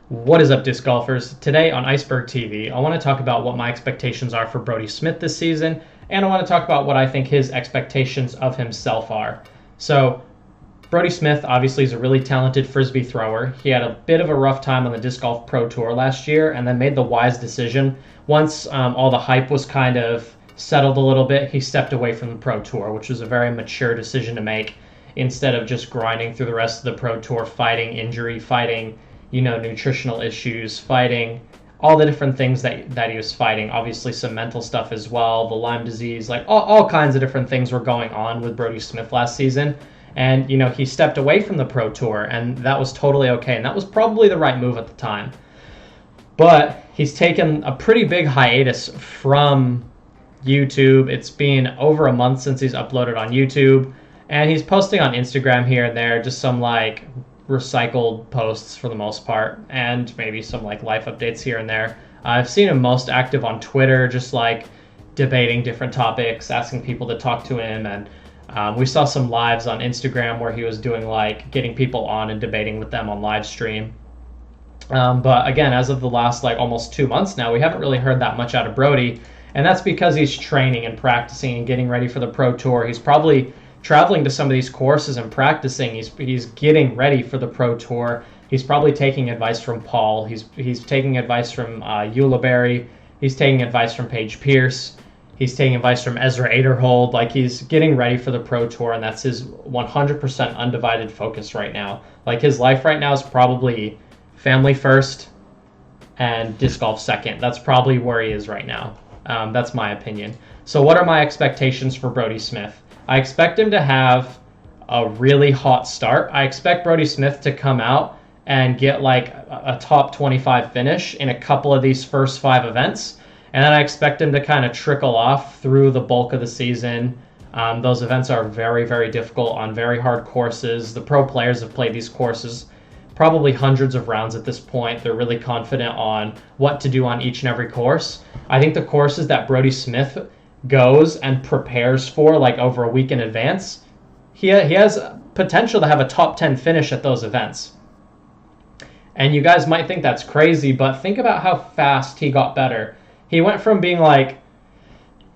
What is up, disc golfers? Today on Iceberg TV, I want to talk about what my expectations are for Brodie Smith this season, and I want to talk about what I think his expectations of himself are. So, Brodie Smith obviously is a really talented frisbee thrower. He had a bit of a rough time on the Disc Golf Pro Tour last year, and then made the wise decision. Once all the hype was kind of settled a little bit, he stepped away from the Pro Tour, which was a very mature decision to make, instead of just grinding through the rest of the Pro Tour, fighting injury, fighting nutritional issues, fighting all the different things that he was fighting. Obviously some mental stuff as well, the Lyme disease, like all kinds of different things were going on with Brodie Smith last season. And, he stepped away from the Pro Tour, and that was totally okay. And that was probably the right move at the time. But he's taken a pretty big hiatus from YouTube. It's been over a month since he's uploaded on YouTube. And he's posting on Instagram here and there, just some recycled posts for the most part, and maybe some life updates here and there. I've seen him most active on Twitter, just debating different topics, asking people to talk to him, and we saw some lives on Instagram where he was doing getting people on and debating with them on live stream. But again, as of the last almost 2 months now, we haven't really heard that much out of Brodie, and that's because he's training and practicing and getting ready for the Pro Tour. He's probably traveling to some of these courses and practicing. He's getting ready for the Pro Tour. He's probably taking advice from Paul. He's taking advice from Ulibarri. He's taking advice from Paige Pierce. He's taking advice from Ezra Aderhold. He's getting ready for the Pro Tour, and that's his 100% undivided focus right now. His life right now is probably family first and disc golf second. That's probably where he is right now. That's my opinion. So what are my expectations for Brodie Smith? I expect him to have a really hot start. I expect Brodie Smith to come out and get a top 25 finish in a couple of these first 5 events. And then I expect him to kind of trickle off through the bulk of the season. Those events are very, very difficult on very hard courses. The pro players have played these courses probably hundreds of rounds at this point. They're really confident on what to do on each and every course. I think the courses that Brodie Smith goes and prepares for over a week in advance, he has potential to have a top 10 finish at those events. And you guys might think that's crazy, but think about how fast he got better. He went from being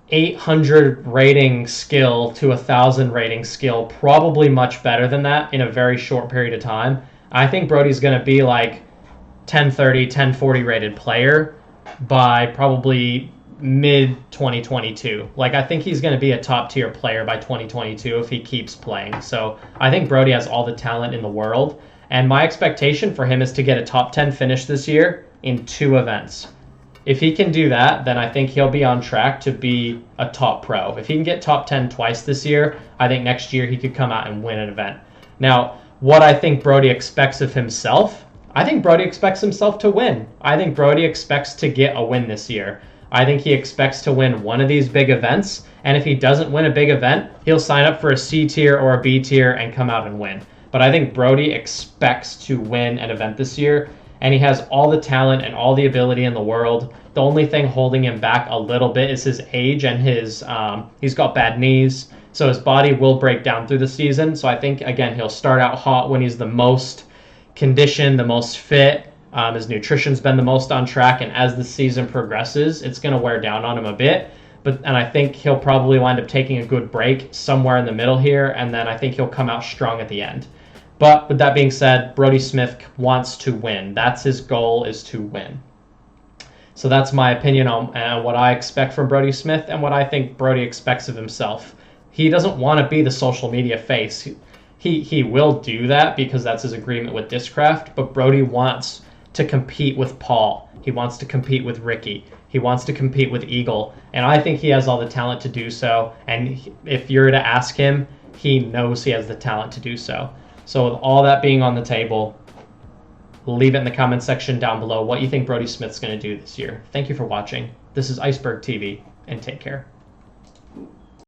800 rating skill to 1,000 rating skill, probably much better than that in a very short period of time. I think Brodie's going to be 1030, 1040 rated player by probably mid 2022. I think he's going to be a top tier player by 2022 if he keeps playing. So I think Brodie has all the talent in the world, and my expectation for him is to get a top 10 finish this year in 2 events. If he can do that, then I think he'll be on track to be a top pro. If he can get top 10 twice this year, I think next year he could come out and win an event. Now, what I think Brodie expects of himself, I think Brodie expects himself to win. I think Brodie expects to get a win this year. I think he expects to win one of these big events, and if he doesn't win a big event, he'll sign up for a C tier or a B tier and come out and win. But I think Brodie expects to win an event this year, and he has all the talent and all the ability in the world. The only thing holding him back a little bit is his age and he's got bad knees, so his body will break down through the season. So I think, again, he'll start out hot when he's the most conditioned, the most fit. His nutrition's been the most on track, and as the season progresses, it's going to wear down on him a bit. And I think he'll probably wind up taking a good break somewhere in the middle here, and then I think he'll come out strong at the end. But with that being said, Brodie Smith wants to win. That's his goal, is to win. So that's my opinion on what I expect from Brodie Smith and what I think Brodie expects of himself. He doesn't want to be the social media face. He will do that because that's his agreement with Discraft, but Brodie wants to compete with Paul. He wants to compete with Ricky. He wants to compete with Eagle. And I think he has all the talent to do so. And if you're to ask him, he knows he has the talent to do so. So with all that being on the table, leave it in the comment section down below what you think Brodie Smith's going to do this year. Thank you for watching. This is Iceberg TV, and take care.